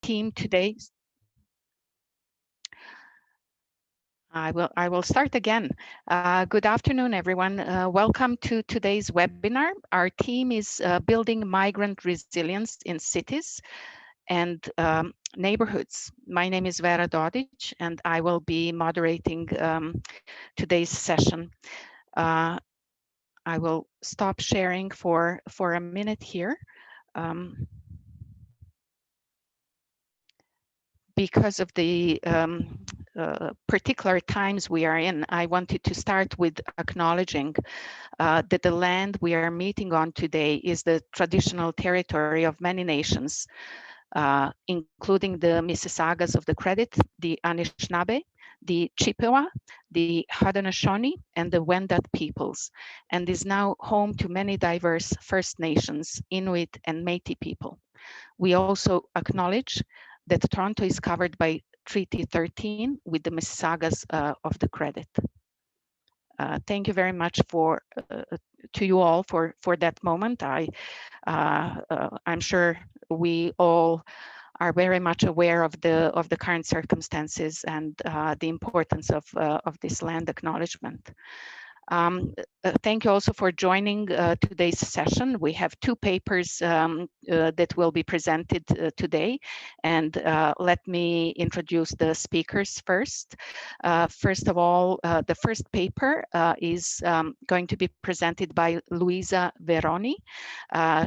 team today. I will start again. Good afternoon, everyone. Welcome to today's webinar. Our team is building migrant resilience in cities and neighborhoods. My name is Vera Dodic, and I will be moderating today's session. I will stop sharing for a minute here. Because of the particular times we are in, I wanted to start with acknowledging that the land we are meeting on today is the traditional territory of many nations, including the Mississaugas of the Credit, the Anishinaabe, the Chippewa, the Haudenosaunee, and the Wendat peoples, and is now home to many diverse First Nations, Inuit, and Métis people. We also acknowledge that Toronto is covered by Treaty 13 with the Mississaugas of the Credit. Thank you very much to you all for that moment. I'm sure we all are very much aware of the current circumstances and the importance of this land acknowledgement. Thank you also for joining today's session. We have two papers that will be presented today, and let me introduce the speakers first. First of all, the first paper is going to be presented by Luisa Veroni.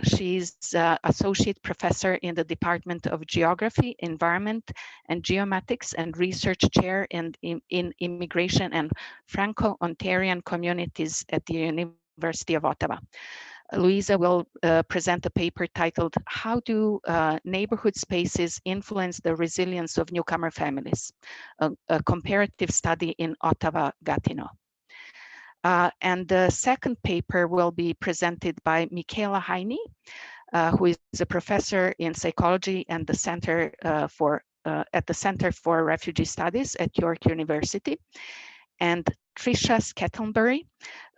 She's Associate Professor in the Department of Geography, Environment, and Geomatics, and Research Chair in Immigration and Franco-Ontarian Communities at the University of Ottawa. Luisa will present a paper titled, How Do Neighborhood Spaces Influence the Resilience of Newcomer Families? A comparative study in Ottawa-Gatineau. And the second paper will be presented by Michaela Heine, who is a professor in psychology and the Center at the Center for Refugee Studies at York University, and Tricia Scattenbury,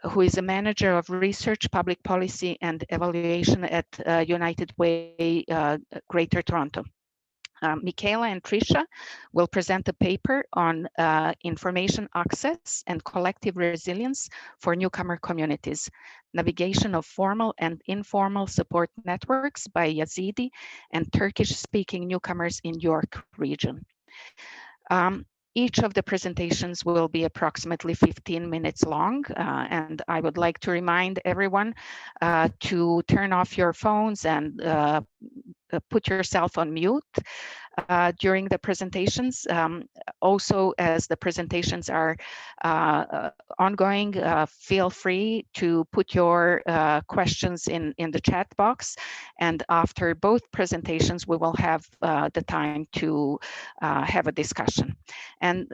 who is a manager of research, public policy, and evaluation at United Way, Greater Toronto. Michaela and Tricia will present a paper on information access and collective resilience for newcomer communities, navigation of formal and informal support networks by Yazidi and Turkish-speaking newcomers in York region. Each of the presentations will be approximately 15 minutes long, and I would like to remind everyone to turn off your phones and put yourself on mute during the presentations. Also, as the presentations are ongoing, feel free to put your questions in the chat box. And after both presentations, we will have the time to have a discussion. And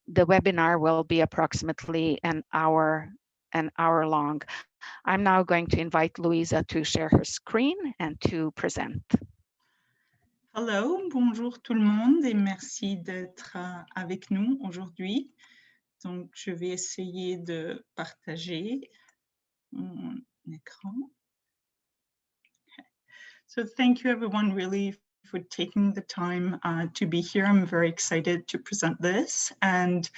the webinar will be approximately an hour long. I'm now going to invite Luisa to share her screen and to present. Hello, bonjour tout le monde et merci d'être avec nous aujourd'hui. Donc, je vais essayer de partager mon écran. Okay. So thank you everyone really for taking the time to be here. I'm very excited to present this, and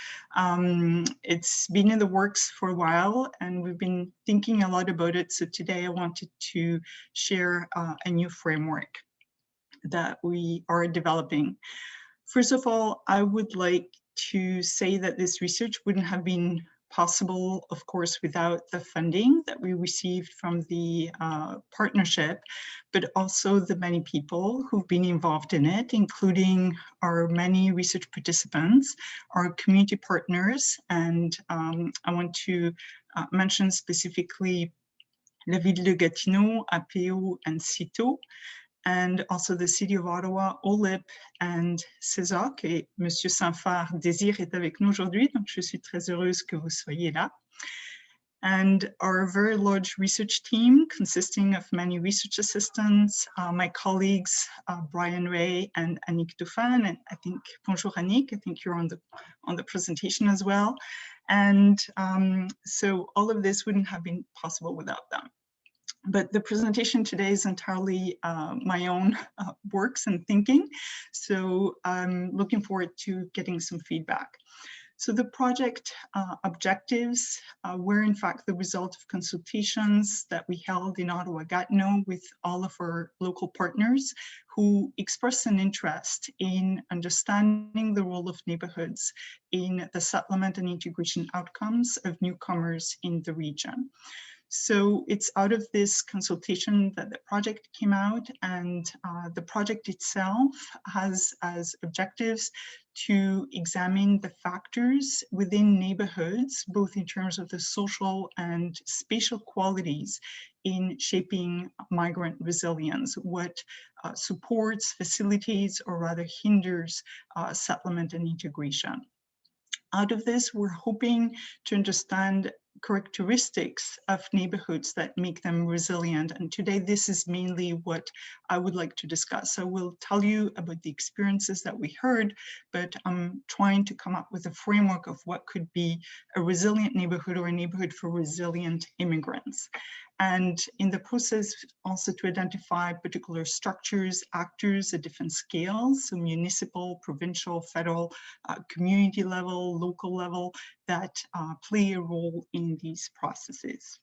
it's been in the works for a while and we've been thinking a lot about it. So today I wanted to share a new framework that we are developing. First of all, I would like to say that this research wouldn't have been possible, of course, without the funding that we received from the partnership, but also the many people who've been involved in it, including our many research participants, our community partners, and I want to mention specifically La Ville de Gatineau, APO, and CITO, and also the City of Ottawa, OLIP, and CESOC. Et Monsieur Saint-Phar Désir est avec nous aujourd'hui, donc je suis très heureuse que vous soyez là. And our very large research team consisting of many research assistants, my colleagues, Brian Ray and Annick Dufan, and I think, bonjour Annick, I think you're on the presentation as well. And so all of this wouldn't have been possible without them. But the presentation today is entirely my own works and thinking. So I'm looking forward to getting some feedback. So the project objectives were in fact the result of consultations that we held in Ottawa-Gatineau with all of our local partners who expressed an interest in understanding the role of neighborhoods in the settlement and integration outcomes of newcomers in the region. So it's out of this consultation that the project came out, and the project itself has as objectives to examine the factors within neighborhoods, both in terms of the social and spatial qualities in shaping migrant resilience, what supports, facilitates, or rather hinders settlement and integration. Out of this, we're hoping to understand characteristics of neighborhoods that make them resilient. And today, this is mainly what I would like to discuss. I will tell you about the experiences that we heard, but I'm trying to come up with a framework of what could be a resilient neighborhood or a neighborhood for resilient immigrants. And in the process, also to identify particular structures, actors at different scales, so municipal, provincial, federal, community level, local level, that play a role in these processes.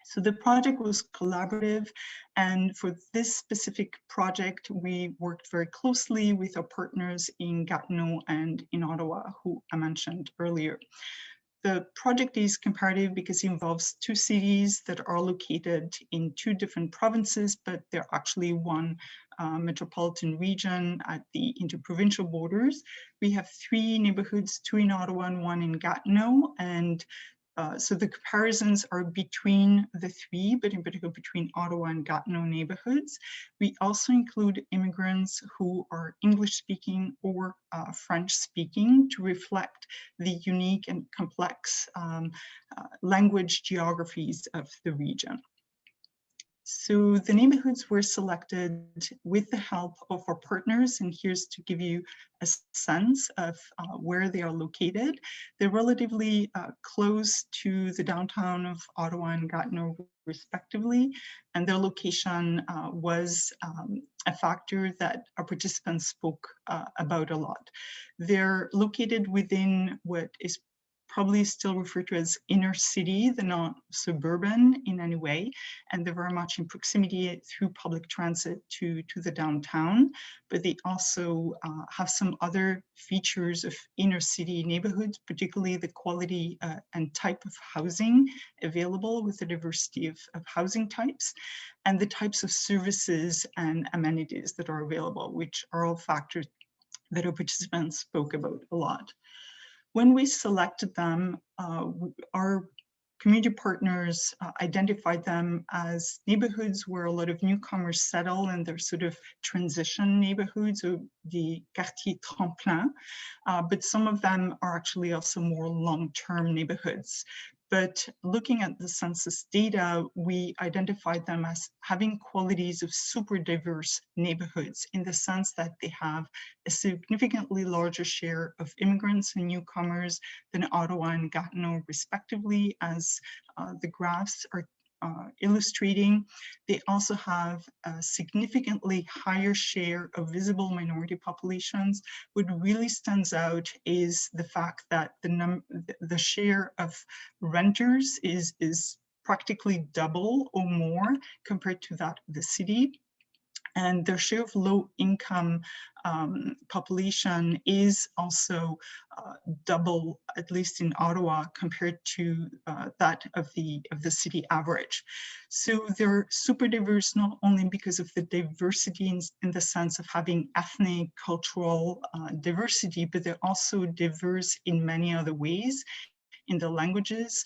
So the project was collaborative, and for this specific project, we worked very closely with our partners in Gatineau and in Ottawa, who I mentioned earlier. The project is comparative because it involves two cities that are located in two different provinces, but they're actually one metropolitan region at the interprovincial borders. We have three neighborhoods, two in Ottawa and one in Gatineau, and so the comparisons are between the three, but in particular between Ottawa and Gatineau neighborhoods. We also include immigrants who are English speaking or French speaking to reflect the unique and complex language geographies of the region. So the neighborhoods were selected with the help of our partners, and here's to give you a sense of where they are located. They're relatively close to the downtown of Ottawa and Gatineau respectively, and their location was a factor that our participants spoke about a lot. They're located within what is probably still referred to as inner city. They're not suburban in any way, and they're very much in proximity through public transit to the downtown, but they also have some other features of inner city neighborhoods, particularly the quality and type of housing available with the diversity of housing types, and the types of services and amenities that are available, which are all factors that our participants spoke about a lot. When we selected them, our community partners identified them as neighborhoods where a lot of newcomers settle, and they're sort of transition neighborhoods, or the quartier tremplin, but some of them are actually also more long-term neighborhoods. But looking at the census data, we identified them as having qualities of super diverse neighborhoods in the sense that they have a significantly larger share of immigrants and newcomers than Ottawa and Gatineau respectively, as the graphs are illustrating. They also have a significantly higher share of visible minority populations. What really stands out is the fact that the share of renters is practically double or more compared to that of the city. And their share of low-income population is also double, at least in Ottawa, compared to that of the city average. So they're super diverse, not only because of the diversity in the sense of having ethnic, cultural diversity, but they're also diverse in many other ways, in the languages,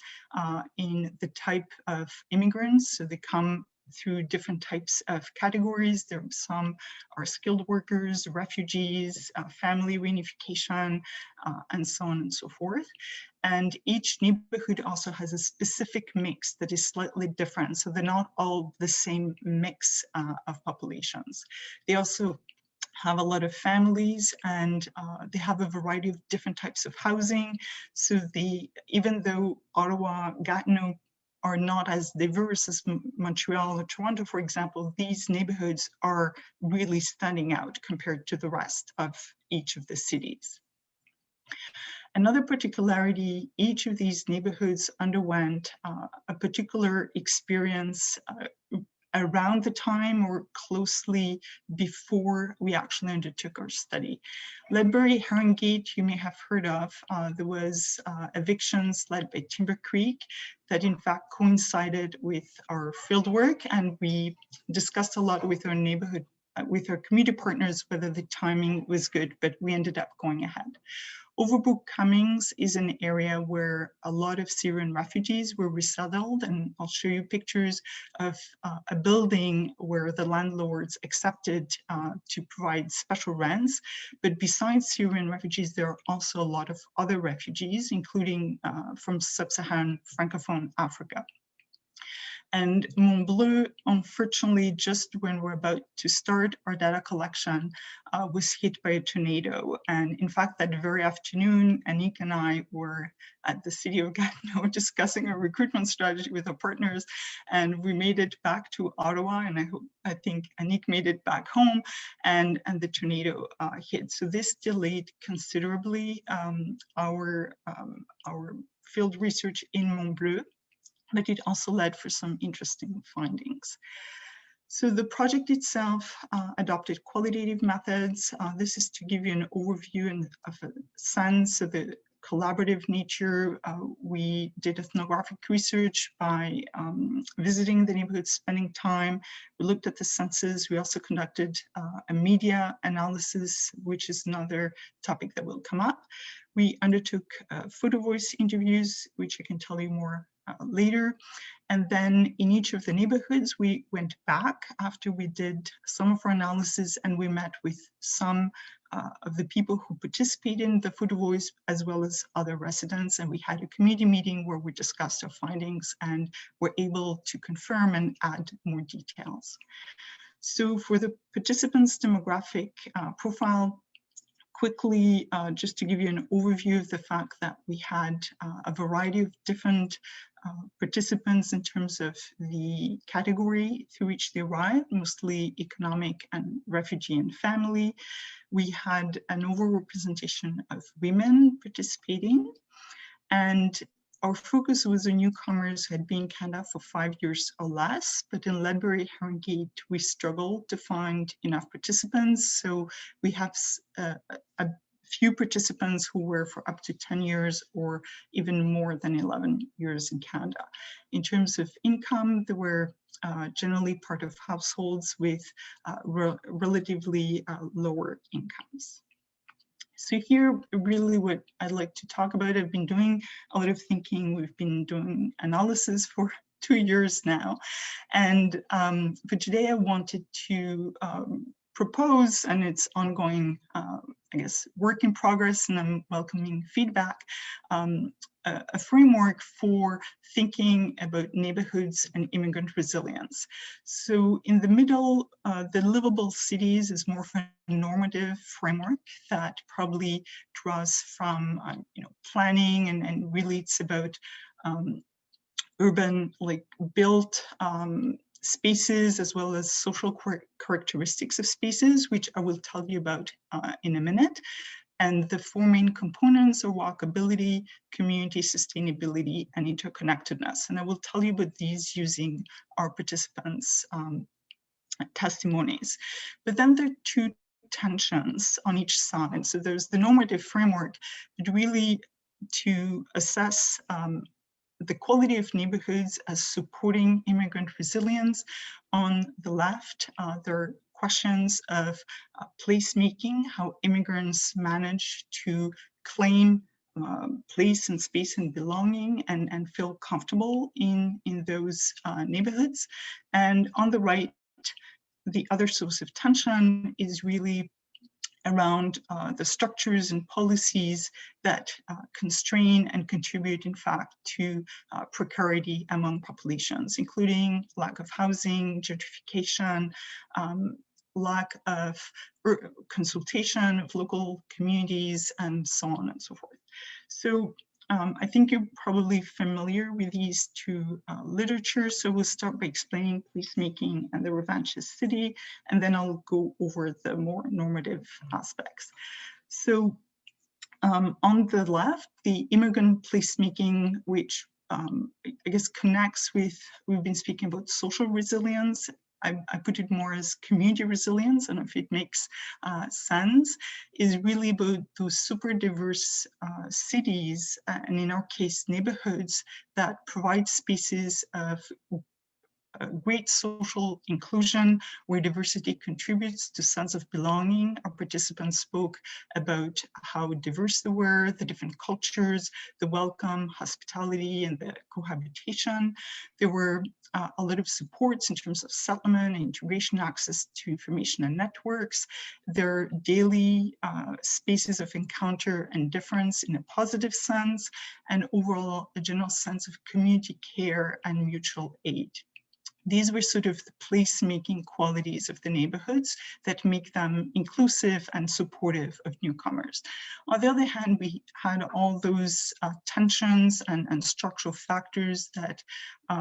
in the type of immigrants. So they come through different types of categories. Some are skilled workers, refugees, family reunification, and so on and so forth. And each neighborhood also has a specific mix that is slightly different. So they're not all the same mix of populations. They also have a lot of families, and they have a variety of different types of housing. So even though Ottawa, Gatineau are not as diverse as Montreal or Toronto, for example, these neighborhoods are really standing out compared to the rest of each of the cities. Another particularity, each of these neighborhoods underwent a particular experience around the time or closely before we actually undertook our study. Ledbury Herongate, you may have heard of. There was evictions led by Timber Creek that in fact coincided with our fieldwork, and we discussed a lot with our neighborhood, with our community partners, whether the timing was good, but we ended up going ahead. Overbrook Cummings is an area where a lot of Syrian refugees were resettled, and I'll show you pictures of a building where the landlords accepted to provide special rents. But besides Syrian refugees, there are also a lot of other refugees, including from sub-Saharan Francophone Africa. And Montbleu, unfortunately, just when we're about to start our data collection, was hit by a tornado. And in fact, that very afternoon, Anik and I were at the city of Gatineau discussing a recruitment strategy with our partners, and we made it back to Ottawa, and I think Anik made it back home, and the tornado hit. So this delayed considerably our field research in Montbleu, but it also led for some interesting findings. So the project itself adopted qualitative methods. This is to give you an overview and of a sense of the collaborative nature. We did ethnographic research by visiting the neighborhood, spending time. We looked at the census. We also conducted a media analysis, which is another topic that will come up. We undertook photo voice interviews, which I can tell you more later. And then in each of the neighborhoods, we went back after we did some of our analysis, and we met with some of the people who participated in the photo voice, as well as other residents. And we had a community meeting where we discussed our findings and were able to confirm and add more details. So for the participants' demographic profile, quickly, just to give you an overview of the fact that we had a variety of different participants in terms of the category through which they arrived, mostly economic and refugee and family. We had an overrepresentation of women participating, and our focus was on newcomers who had been in Canada for 5 years or less, but in Ledbury Herongate, we struggled to find enough participants. So we have a few participants who were for up to 10 years or even more than 11 years in Canada. In terms of income, they were generally part of households with relatively lower incomes. So here, really what I'd like to talk about, I've been doing a lot of thinking. We've been doing analysis for 2 years now. And for today, I wanted to propose, and it's ongoing, I guess, work in progress, and I'm welcoming feedback, a framework for thinking about neighborhoods and immigrant resilience. So in the middle, the livable cities is more of a normative framework that probably draws from planning, and really it's about urban, like built spaces, as well as social characteristics of spaces, which I will tell you about in a minute. And the four main components are walkability, community sustainability, and interconnectedness. And I will tell you about these using our participants' testimonies. But then there are two tensions on each side. So there's the normative framework, but really to assess the quality of neighborhoods as supporting immigrant resilience. On the left, there are questions of placemaking, how immigrants manage to claim place and space and belonging, and feel comfortable in those neighborhoods. And on the right, the other source of tension is really around the structures and policies that constrain and contribute, in fact, to precarity among populations, including lack of housing, gentrification, lack of consultation of local communities, and so on and so forth. So I think you're probably familiar with these two literatures, so we'll start by explaining placemaking and the revanchist city, and then I'll go over the more normative aspects. So on the left, the immigrant placemaking, which I guess connects with, we've been speaking about social resilience. I put it more as community resilience, and if it makes sense, is really about those super diverse cities, and in our case, neighborhoods that provide spaces of great social inclusion, where diversity contributes to sense of belonging. Our participants spoke about how diverse they were, the different cultures, the welcome, hospitality, and the cohabitation. There were a lot of supports in terms of settlement, integration, access to information and networks. Their daily spaces of encounter and difference in a positive sense, and overall a general sense of community care and mutual aid. These were sort of the placemaking qualities of the neighborhoods that make them inclusive and supportive of newcomers. On the other hand, we had all those tensions and structural factors that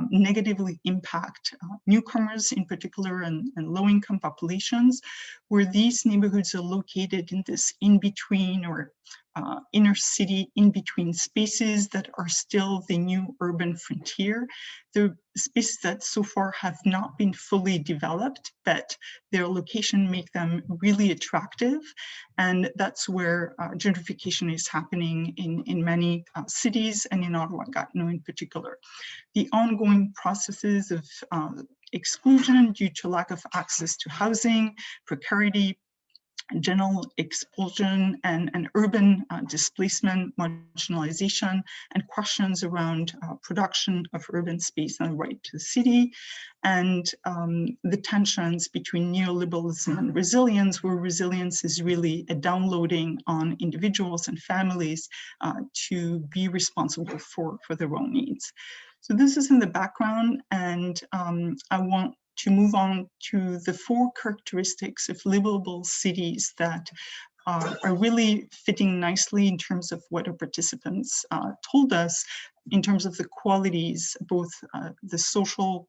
negatively impact newcomers in particular, and low-income populations, where these neighborhoods are located in this in-between or inner city in-between spaces that are still the new urban frontier. The spaces that so far have not been fully developed, but their location make them really attractive. And that's where gentrification is happening in many cities, and in Ottawa-Gatineau in particular. The ongoing processes of exclusion due to lack of access to housing, precarity, general expulsion, and urban displacement, marginalization, and questions around production of urban space and the right to the city, and the tensions between neoliberalism and resilience, where resilience is really a downloading on individuals and families to be responsible for their own needs. So this is in the background, and I want to move on to the 4 characteristics of livable cities that are really fitting nicely in terms of what our participants told us in terms of the qualities, both the social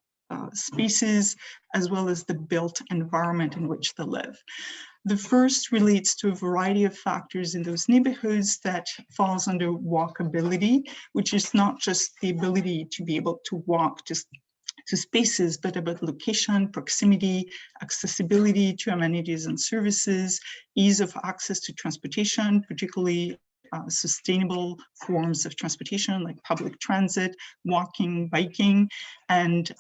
spaces as well as the built environment in which they live. The first relates to a variety of factors in those neighborhoods that falls under walkability, which is not just the ability to be able to walk to spaces, but about location, proximity, accessibility to amenities and services, ease of access to transportation, particularly sustainable forms of transportation like public transit, walking, biking, and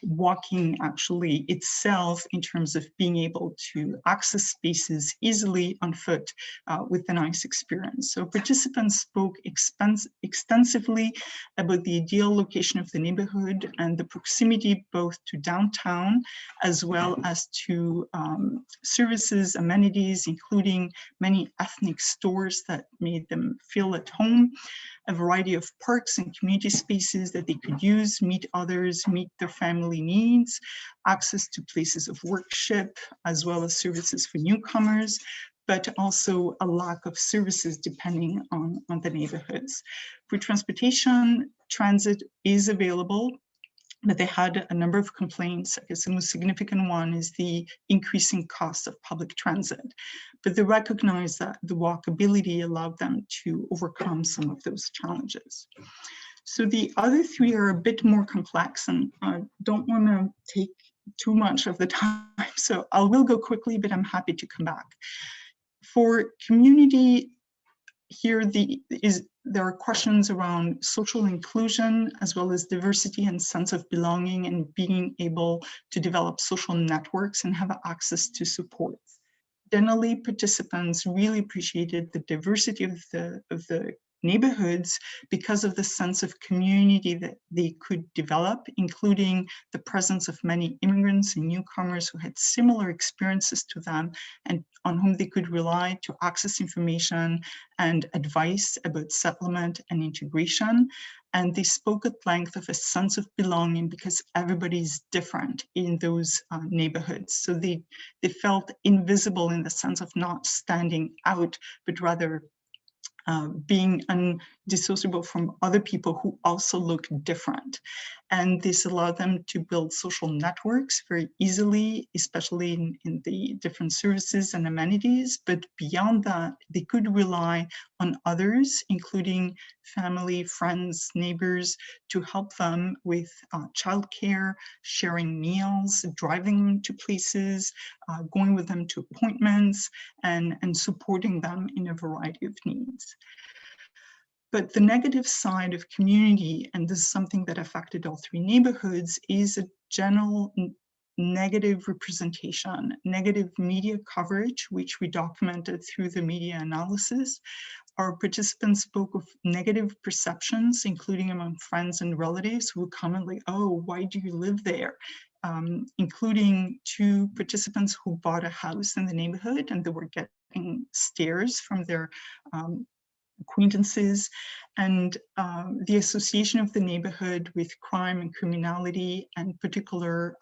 walking actually itself in terms of being able to access spaces easily on foot with a nice experience. So participants spoke extensively about the ideal location of the neighborhood and the proximity both to downtown as well as to services, amenities, including many ethnic stores that made them feel at home, a variety of parks and community spaces that they could use, meet others, meet their family needs, access to places of worship, as well as services for newcomers, but also a lack of services depending on the neighborhoods. For transportation, transit is available, but they had a number of complaints. I guess the most significant one is the increasing cost of public transit. But they recognize that the walkability allowed them to overcome some of those challenges. So the other 3 are a bit more complex, and I don't want to take too much of the time, so I will go quickly, but I'm happy to come back. For community, here there are questions around social inclusion as well as diversity and sense of belonging, and being able to develop social networks and have access to supports. Generally, participants really appreciated the diversity of the neighborhoods because of the sense of community that they could develop, including the presence of many immigrants and newcomers who had similar experiences to them and on whom they could rely to access information and advice about settlement and integration. And they spoke at length of a sense of belonging because everybody's different in those neighborhoods. So they felt invisible in the sense of not standing out, but rather being dissociable from other people who also look different. And this allowed them to build social networks very easily, especially in the different services and amenities. But beyond that, they could rely on others, including family, friends, neighbors, to help them with childcare, sharing meals, driving them to places, going with them to appointments, and supporting them in a variety of needs. But the negative side of community, and this is something that affected all three neighborhoods, is a general negative representation, negative media coverage, which we documented through the media analysis. Our participants spoke of negative perceptions, including among friends and relatives who would comment like, oh, why do you live there? Including two participants who bought a house in the neighborhood and they were getting stares from their acquaintances, and the association of the neighborhood with crime and criminality, and particular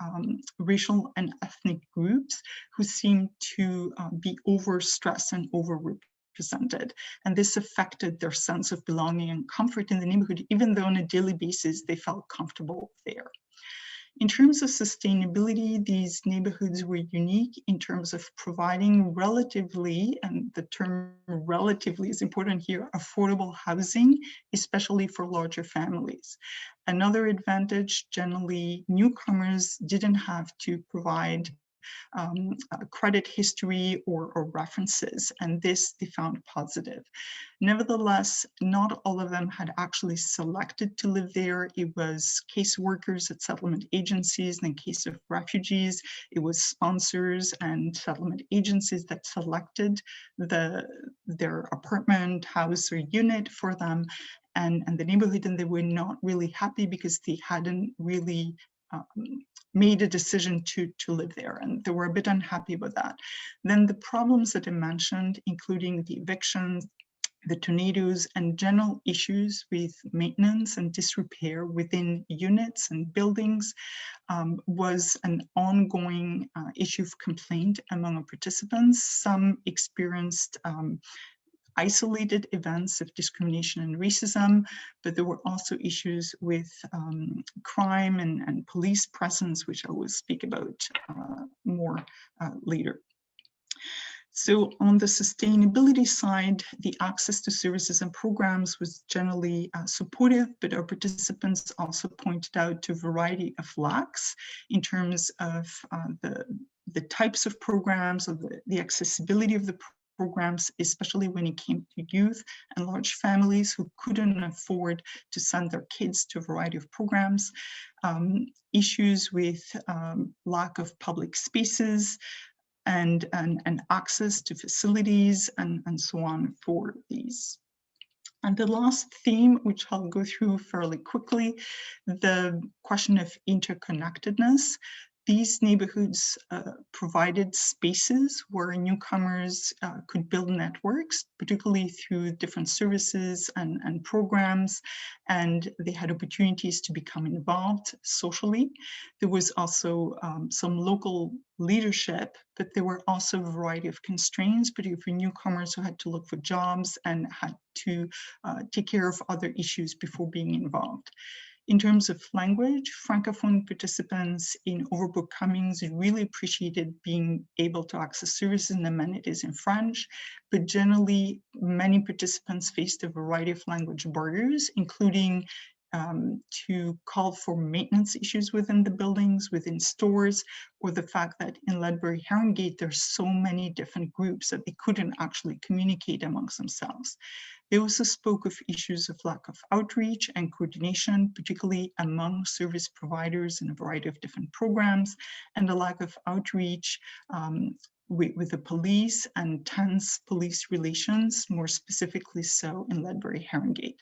racial and ethnic groups who seem to be overstressed and overrepresented. And this affected their sense of belonging and comfort in the neighborhood, even though on a daily basis they felt comfortable there. In terms of sustainability, these neighborhoods were unique in terms of providing relatively, and the term relatively is important here, affordable housing, especially for larger families. Another advantage, generally newcomers didn't have to provide credit history or references, and this they found positive. Nevertheless, not all of them had actually selected to live there. It was caseworkers at settlement agencies. In the case of refugees, it was sponsors and settlement agencies that selected their apartment, house, or unit for them, and the neighborhood, and they were not really happy because they hadn't really made a decision to live there, and they were a bit unhappy about that. Then the problems that I mentioned, including the evictions, the tornadoes, and general issues with maintenance and disrepair within units and buildings, was an ongoing issue of complaint among our participants. Some experienced isolated events of discrimination and racism, but there were also issues with crime and police presence, which I will speak about more later. So on the sustainability side, the access to services and programs was generally supportive, but our participants also pointed out to a variety of lacks in terms of the types of programs, or the accessibility of the programs, especially when it came to youth and large families who couldn't afford to send their kids to a variety of programs, issues with lack of public spaces, and access to facilities, and so on for these. And the last theme, which I'll go through fairly quickly, the question of interconnectedness. These neighborhoods provided spaces where newcomers could build networks, particularly through different services and programs, and they had opportunities to become involved socially. There was also some local leadership, but there were also a variety of constraints, particularly for newcomers who had to look for jobs and had to take care of other issues before being involved. In terms of language, Francophone participants in Overbrook Cummings really appreciated being able to access services and amenities in French, but generally many participants faced a variety of language barriers, including to call for maintenance issues within the buildings, within stores, or the fact that in Ledbury Herongate, there's so many different groups that they couldn't actually communicate amongst themselves. They also spoke of issues of lack of outreach and coordination, particularly among service providers in a variety of different programs, and the lack of outreach with the police and tense police relations, more specifically so in Ledbury Herongate.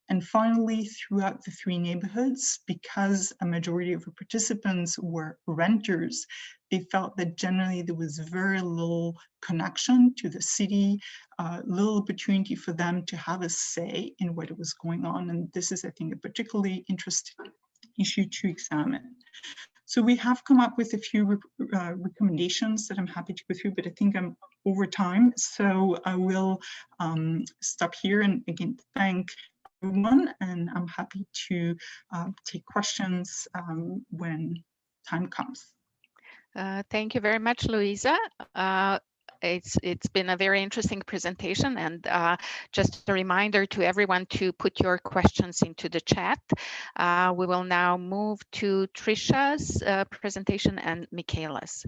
And finally, throughout the three neighborhoods, because a majority of the participants were renters, they felt that generally there was very little connection to the city, little opportunity for them to have a say in what was going on. And this is, I think, a particularly interesting issue to examine. So we have come up with a few recommendations that I'm happy to go through, but I think I'm over time. So I will stop here and again thank everyone, and I'm happy to take questions when time comes. Thank you very much, Louisa. It's been a very interesting presentation, and just a reminder to everyone to put your questions into the chat. We will now move to Trisha's presentation and Michaela's.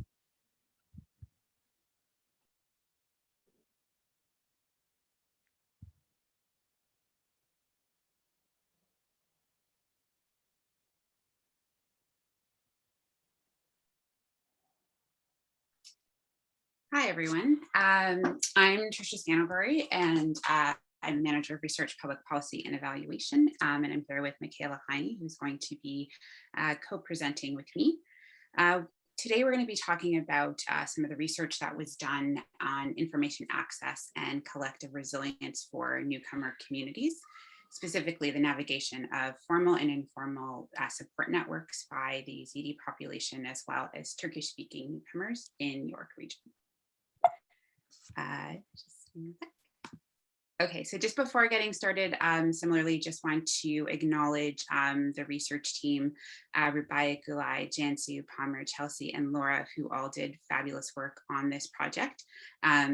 Hi, everyone. I'm Tricia Scanobury, and I'm Manager of Research, Public Policy, and Evaluation. And I'm here with Michaela Heine, who's going to be co-presenting with me. Today, we're going to be talking about some of the research that was done on information access and collective resilience for newcomer communities, specifically the navigation of formal and informal support networks by the Yazidi population, as well as Turkish-speaking newcomers in York region. Okay, so just before getting started, similarly, just want to acknowledge the research team, Rubai, Gulai, Jansu, Palmer, Chelsea, and Laura, who all did fabulous work on this project.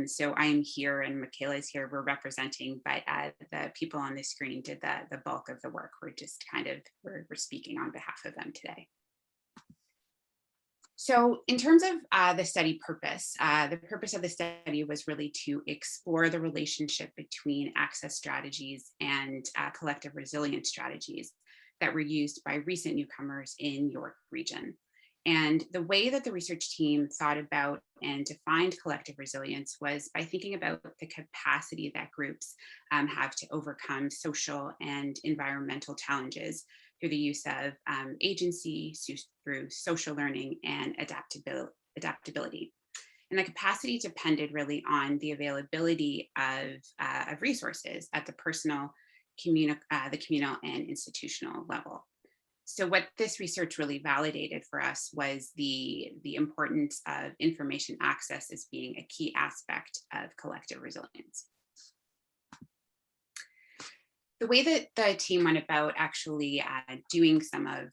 So I'm here and Michaela is here, we're representing, but the people on the screen did the bulk of the work. We're just kind of, we're speaking on behalf of them today. So in terms of the study purpose, the purpose of the study was really to explore the relationship between access strategies and collective resilience strategies that were used by recent newcomers in York region. And the way that the research team thought about and defined collective resilience was by thinking about the capacity that groups have to overcome social and environmental challenges through the use of agency, through social learning and adaptability. And the capacity depended really on the availability of resources at the personal, the communal and institutional level. So what this research really validated for us was the importance of information access as being a key aspect of collective resilience. The way that the team went about actually doing some of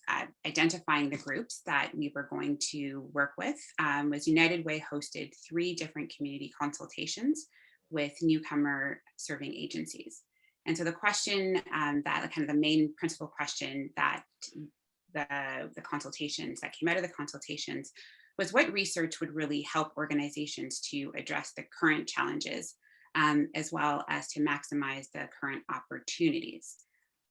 identifying the groups that we were going to work with was United Way hosted 3 different community consultations with newcomer serving agencies. And so the question that kind of the main principal question that the consultations that came out of the consultations was what research would really help organizations to address the current challenges as well as to maximize the current opportunities.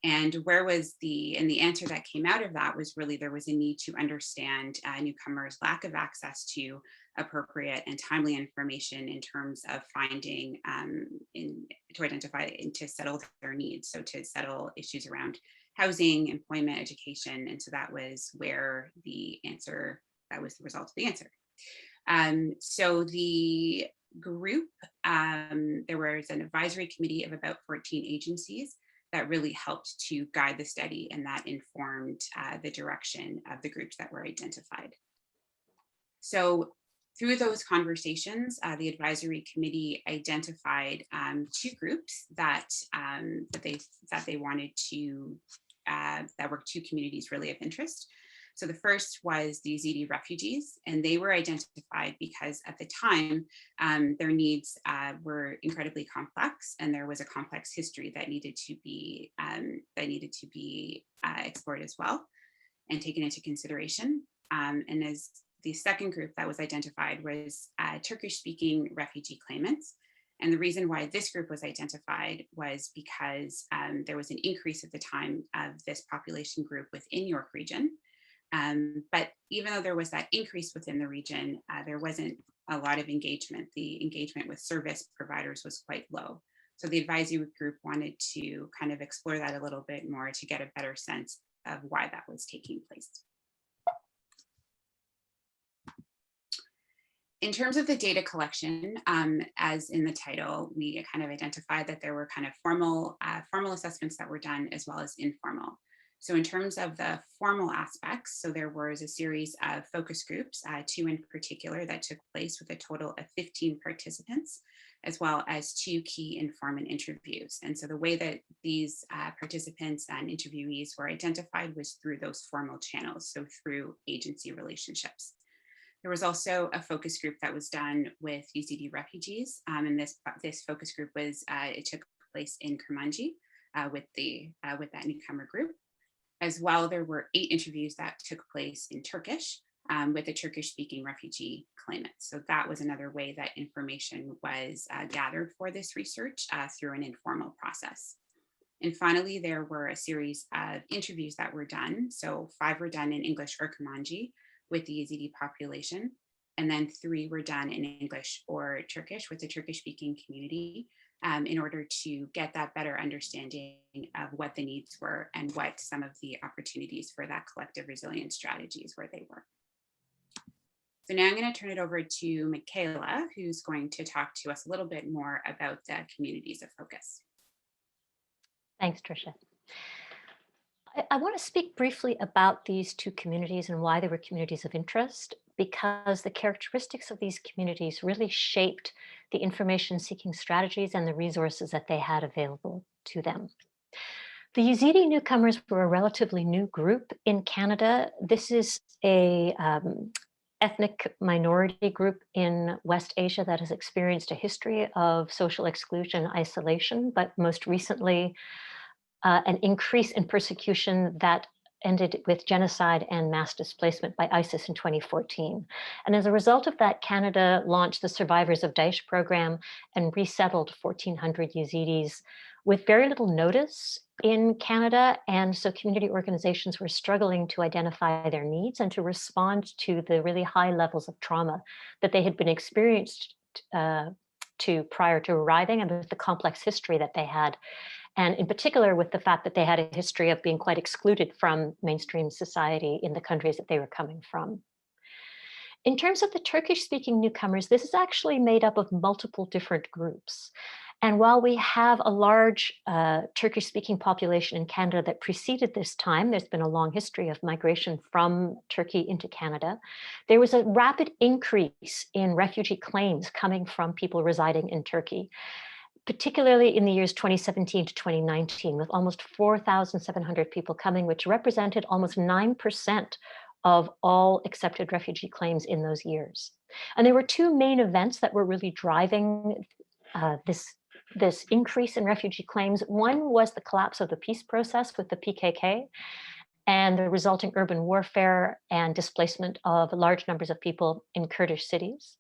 And the answer that came out of that was really there was a need to understand newcomers' lack of access to appropriate and timely information in terms of finding, to identify and to settle their needs. So to settle issues around housing, employment, education. And so that was where the answer, that was the result of the answer. So the group, there was an advisory committee of about 14 agencies that really helped to guide the study, and that informed the direction of the groups that were identified. So through those conversations, the advisory committee identified 2 groups that they wanted to, that were 2 communities really of interest. So the first was the Yazidi refugees, and they were identified because at the time, their needs were incredibly complex, and there was a complex history that needed to be explored as well and taken into consideration. And as the second group that was identified was Turkish-speaking refugee claimants. And the reason why this group was identified was because there was an increase at the time of this population group within York region. But even though there was that increase within the region, there wasn't a lot of engagement. The engagement with service providers was quite low. So the advisory group wanted to kind of explore that a little bit more to get a better sense of why that was taking place. In terms of the data collection, as in the title, we kind of identified that there were kind of formal assessments that were done as well as informal. So in terms of the formal aspects, so there was a series of focus groups, 2 in particular, that took place with a total of 15 participants, as well as 2 key informant interviews. And so the way that these participants and interviewees were identified was through those formal channels, so through agency relationships. There was also a focus group that was done with Yazidi refugees, and this focus group was it took place in Kurmanji with that newcomer group. As well, there were 8 interviews that took place in Turkish with a Turkish-speaking refugee claimant. So that was another way that information was gathered for this research through an informal process. And finally, there were a series of interviews that were done. So 5 were done in English or Kurmanji with the Yazidi population, and then 3 were done in English or Turkish with the Turkish-speaking community, in order to get that better understanding of what the needs were and what some of the opportunities for that collective resilience strategies where they were. So now I'm going to turn it over to Michaela, who's going to talk to us a little bit more about the communities of focus. Thanks, Tricia. I want to speak briefly about these 2 communities and why they were communities of interest, because the characteristics of these communities really shaped the information seeking strategies and the resources that they had available to them. The Yazidi newcomers were a relatively new group in Canada. This is a ethnic minority group in West Asia that has experienced a history of social exclusion and isolation, but most recently an increase in persecution that ended with genocide and mass displacement by ISIS in 2014. And as a result of that, Canada launched the Survivors of Daesh program and resettled 1,400 Yazidis with very little notice in Canada. And so community organizations were struggling to identify their needs and to respond to the really high levels of trauma that they had been experienced to prior to arriving, and with the complex history that they had. And in particular, with the fact that they had a history of being quite excluded from mainstream society in the countries that they were coming from. In terms of the Turkish-speaking newcomers, this is actually made up of multiple different groups. And while we have a large Turkish-speaking population in Canada that preceded this time, there's been a long history of migration from Turkey into Canada, there was a rapid increase in refugee claims coming from people residing in Turkey, particularly in the years 2017 to 2019, with almost 4,700 people coming, which represented almost 9% of all accepted refugee claims in those years. And there were 2 main events that were really driving this increase in refugee claims. One was the collapse of the peace process with the PKK and the resulting urban warfare and displacement of large numbers of people in Kurdish cities.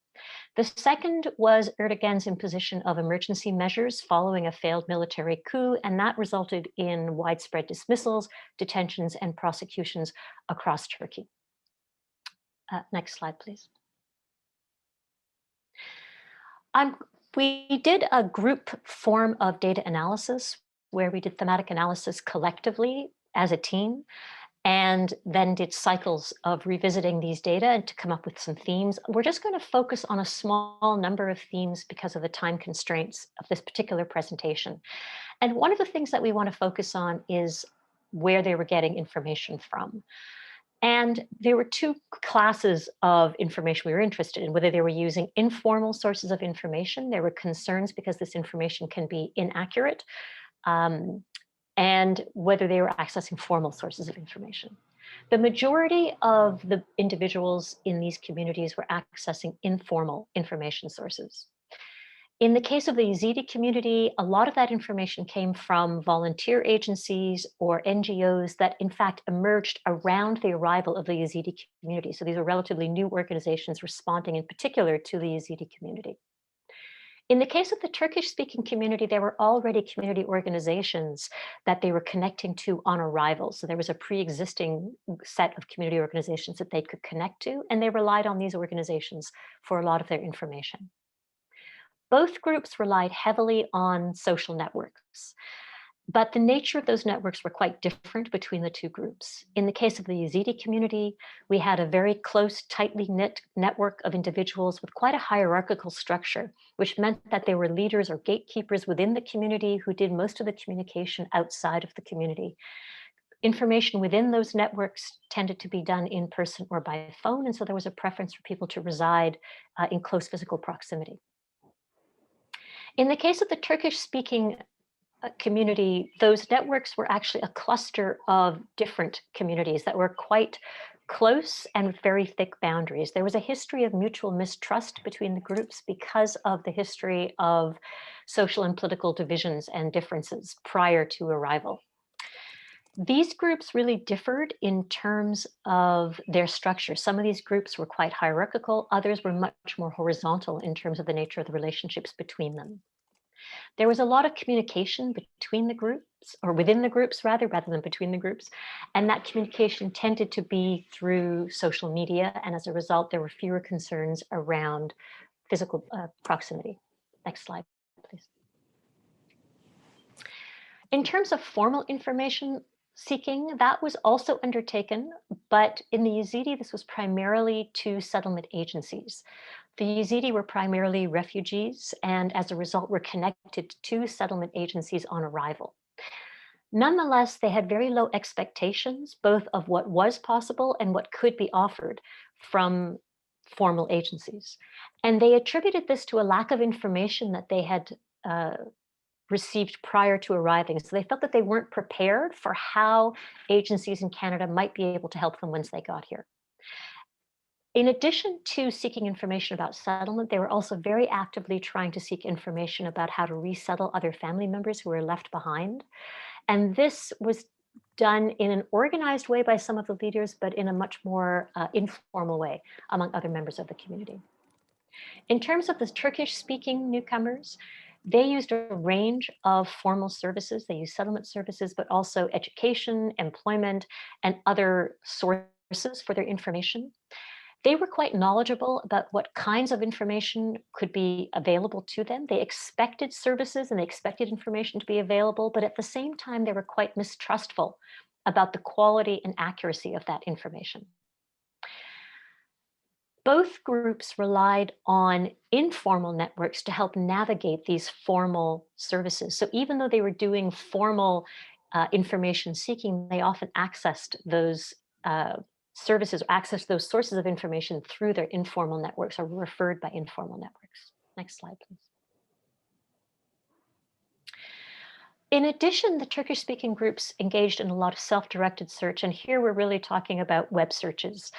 The second was Erdogan's imposition of emergency measures following a failed military coup, and that resulted in widespread dismissals, detentions, and prosecutions across Turkey. Next slide, please. We did a group form of data analysis where we did thematic analysis collectively as a team, and then did cycles of revisiting these data to come up with some themes. We're just going to focus on a small number of themes because of the time constraints of this particular presentation. And one of the things that we want to focus on is where they were getting information from. And there were 2 classes of information we were interested in, whether they were using informal sources of information. There were concerns because this information can be inaccurate, and whether they were accessing formal sources of information. The majority of the individuals in these communities were accessing informal information sources. In the case of the Yazidi community, a lot of that information came from volunteer agencies or NGOs that in fact emerged around the arrival of the Yazidi community. So these are relatively new organizations responding in particular to the Yazidi community. In the case of the Turkish-speaking community, there were already community organizations that they were connecting to on arrival. So there was a pre-existing set of community organizations that they could connect to, and they relied on these organizations for a lot of their information. Both groups relied heavily on social networks, but the nature of those networks were quite different between the 2 groups. In the case of the Yazidi community, we had a very close, tightly knit network of individuals with quite a hierarchical structure, which meant that there were leaders or gatekeepers within the community who did most of the communication outside of the community. information within those networks tended to be done in person or by phone, and so there was a preference for people to reside in close physical proximity. In the case of the Turkish-speaking community, those networks were actually a cluster of different communities that were quite close and with very thick boundaries. There was a history of mutual mistrust between the groups because of the history of social and political divisions and differences prior to arrival. These groups really differed in terms of their structure. Some of these groups were quite hierarchical, others were much more horizontal in terms of the nature of the relationships between them. There was a lot of communication between the groups, or within the groups rather than between the groups. And that communication tended to be through social media. And as a result, there were fewer concerns around physical proximity. Next slide, please. In terms of formal information seeking, that was also undertaken, but in the Yazidi, this was primarily to settlement agencies. The Yazidi were primarily refugees, and as a result, were connected to settlement agencies on arrival. Nonetheless, they had very low expectations, both of what was possible and what could be offered from formal agencies. And they attributed this to a lack of information that they had received prior to arriving. So they felt that they weren't prepared for how agencies in Canada might be able to help them once they got here. In addition to seeking information about settlement, they were also very actively trying to seek information about how to resettle other family members who were left behind. And this was done in an organized way by some of the leaders, but in a much more informal way among other members of the community. In terms of the Turkish-speaking newcomers, they used a range of formal services. They used settlement services, but also education, employment, and other sources for their information. They were quite knowledgeable about what kinds of information could be available to them. They expected services and they expected information to be available, but at the same time, they were quite mistrustful about the quality and accuracy of that information. Both groups relied on informal networks to help navigate these formal services. So even though they were doing formal information seeking, they often accessed those services, accessed those sources of information through their informal networks or were referred by informal networks. Next slide, please. In addition, the Turkish-speaking groups engaged in a lot of self-directed search, and here we're really talking about web searches.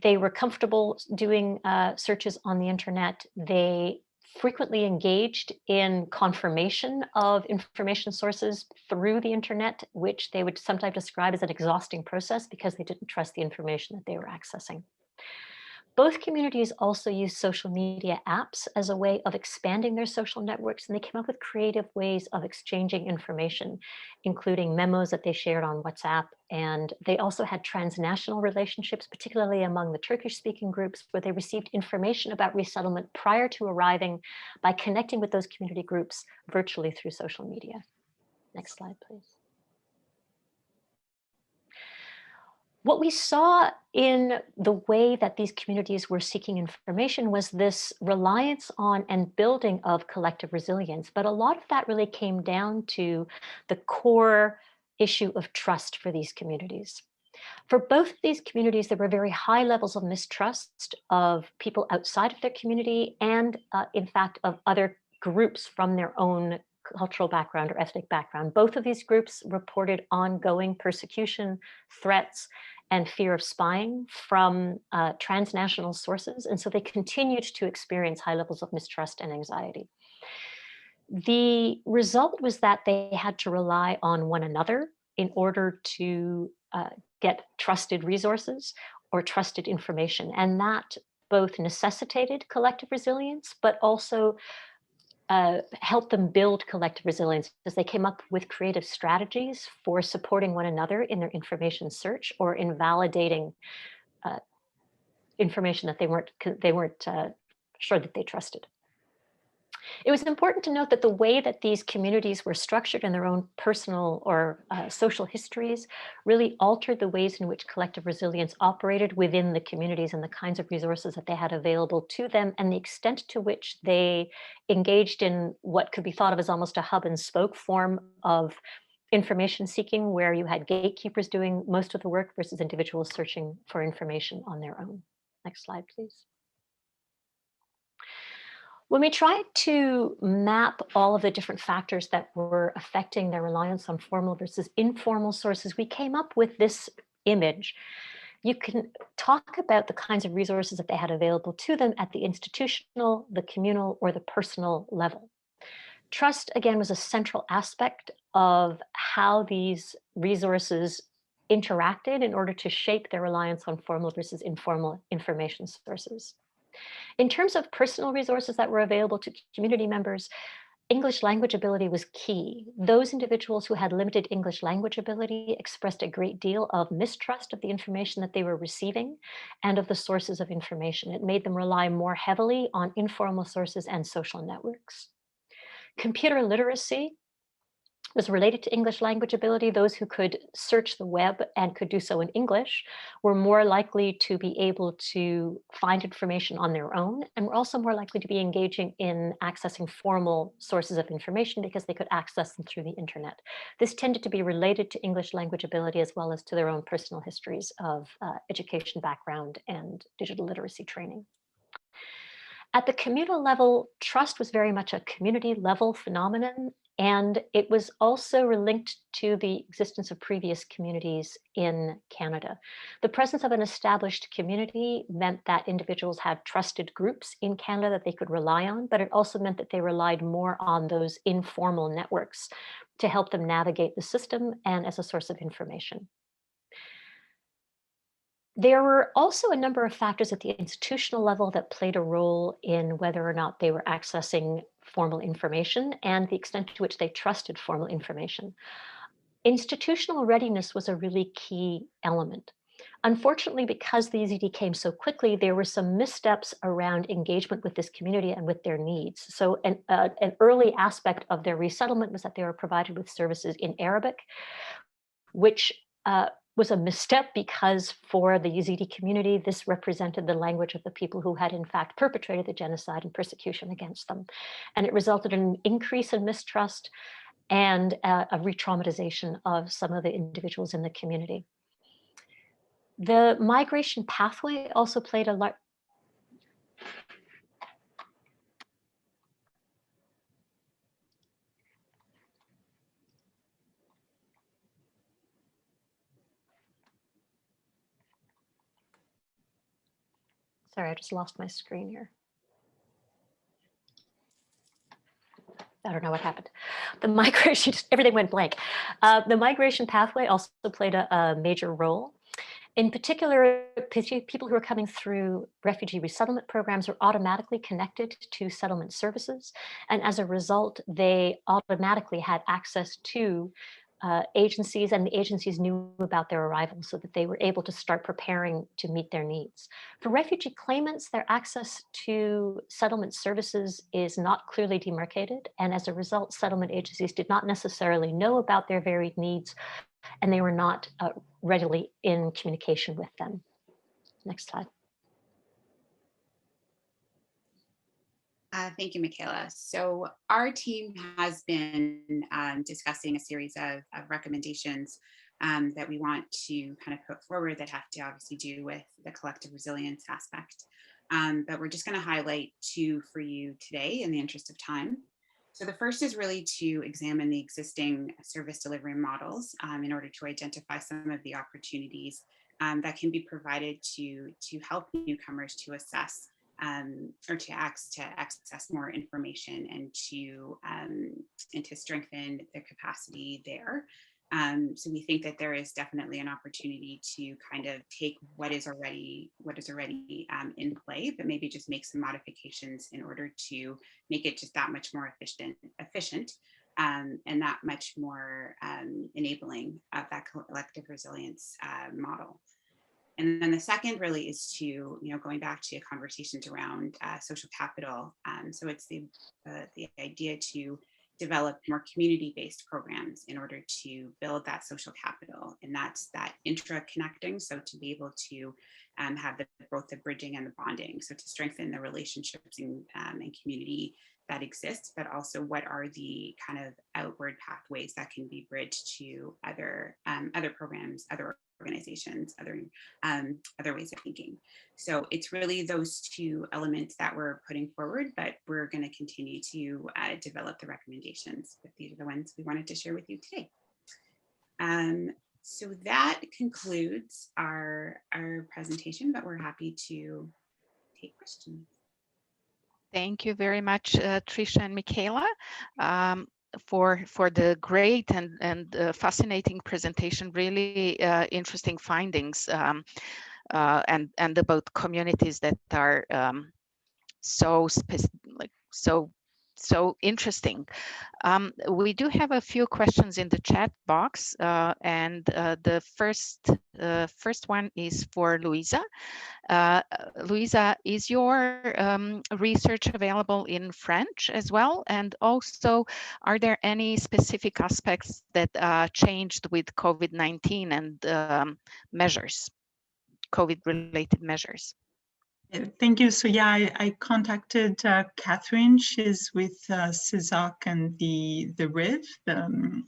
They were comfortable doing searches on the internet. They frequently engaged in confirmation of information sources through the internet, which they would sometimes describe as an exhausting process because they didn't trust the information that they were accessing. Both communities also use social media apps as a way of expanding their social networks, and they came up with creative ways of exchanging information, including memos that they shared on WhatsApp. And they also had transnational relationships, particularly among the Turkish-speaking groups, where they received information about resettlement prior to arriving by connecting with those community groups virtually through social media. Next slide, please. What we saw in the way that these communities were seeking information was this reliance on and building of collective resilience. But a lot of that really came down to the core issue of trust for these communities. For both of these communities, there were very high levels of mistrust of people outside of their community and, in fact, of other groups from their own cultural background or ethnic background. Both of these groups reported ongoing persecution, threats, and fear of spying from transnational sources. And so they continued to experience high levels of mistrust and anxiety. The result was that they had to rely on one another in order to get trusted resources or trusted information. And that both necessitated collective resilience, but also helped them build collective resilience as they came up with creative strategies for supporting one another in their information search or in validating information that they weren't sure that they trusted. It was important to note that the way that these communities were structured in their own personal or social histories really altered the ways in which collective resilience operated within the communities and the kinds of resources that they had available to them and the extent to which they engaged in what could be thought of as almost a hub and spoke form of information seeking, where you had gatekeepers doing most of the work versus individuals searching for information on their own. Next slide, please. When we tried to map all of the different factors that were affecting their reliance on formal versus informal sources, we came up with this image. You can talk about the kinds of resources that they had available to them at the institutional, the communal, or the personal level. Trust, again, was a central aspect of how these resources interacted in order to shape their reliance on formal versus informal information sources. In terms of personal resources that were available to community members, English language ability was key. Those individuals who had limited English language ability expressed a great deal of mistrust of the information that they were receiving and of the sources of information. It made them rely more heavily on informal sources and social networks. Computer literacy was related to English language ability. Those who could search the web and could do so in English were more likely to be able to find information on their own, and were also more likely to be engaging in accessing formal sources of information because they could access them through the internet. This tended to be related to English language ability as well as to their own personal histories of education background and digital literacy training. At the communal level, trust was very much a community level phenomenon, and it was also linked to the existence of previous communities in Canada. The presence of an established community meant that individuals had trusted groups in Canada that they could rely on, but it also meant that they relied more on those informal networks to help them navigate the system and as a source of information. There were also a number of factors at the institutional level that played a role in whether or not they were accessing formal information and the extent to which they trusted formal information. Institutional readiness was a really key element. Unfortunately, because the EZD came so quickly, there were some missteps around engagement with this community and with their needs. So an early aspect of their resettlement was that they were provided with services in Arabic, which was a misstep because for the Yazidi community, this represented the language of the people who had in fact perpetrated the genocide and persecution against them. And it resulted in an increase in mistrust and a re-traumatization of some of the individuals in the community. The migration pathway also played a large... Sorry, I just lost my screen here. I don't know what happened. The migration, everything went blank. The migration pathway also played a major role. In particular, people who are coming through refugee resettlement programs are automatically connected to settlement services. And as a result, they automatically had access to agencies, and the agencies knew about their arrival so that they were able to start preparing to meet their needs. For refugee claimants, their access to settlement services is not clearly demarcated. And as a result, settlement agencies did not necessarily know about their varied needs, and they were not readily in communication with them. Next slide. Thank you, Michaela. So our team has been discussing a series of recommendations that we want to kind of put forward that have to obviously do with the collective resilience aspect. But we're just going to highlight two for you today in the interest of time. So the first is really to examine the existing service delivery models in order to identify some of the opportunities that can be provided to help newcomers to assess or to access more information and to strengthen their capacity there. So we think that there is definitely an opportunity to kind of take what is already in play, but maybe just make some modifications in order to make it just that much more efficient and that much more enabling of that collective resilience model. And then the second really is to, going back to conversations around social capital. So it's the idea to develop more community-based programs in order to build that social capital. And that's that intra-connecting. So to be able to have both the bridging and the bonding. So to strengthen the relationships and community that exists, but also what are the kind of forward pathways that can be bridged to other programs, other organizations, other ways of thinking. So it's really those two elements that we're putting forward, but we're going to continue to develop the recommendations. But these are the ones we wanted to share with you today. So that concludes our presentation, but we're happy to take questions. Thank you very much, Tricia and Michaela, for the great and fascinating presentation. Really interesting findings, and about communities that are so interesting. We do have a few questions in the chat box, and the first one is for Louisa. Louisa, is your research available in French as well? And also, are there any specific aspects that changed with COVID-19 and measures, COVID-related measures? Thank you. So yeah, I contacted Catherine. She's with CESAC and the RIV, the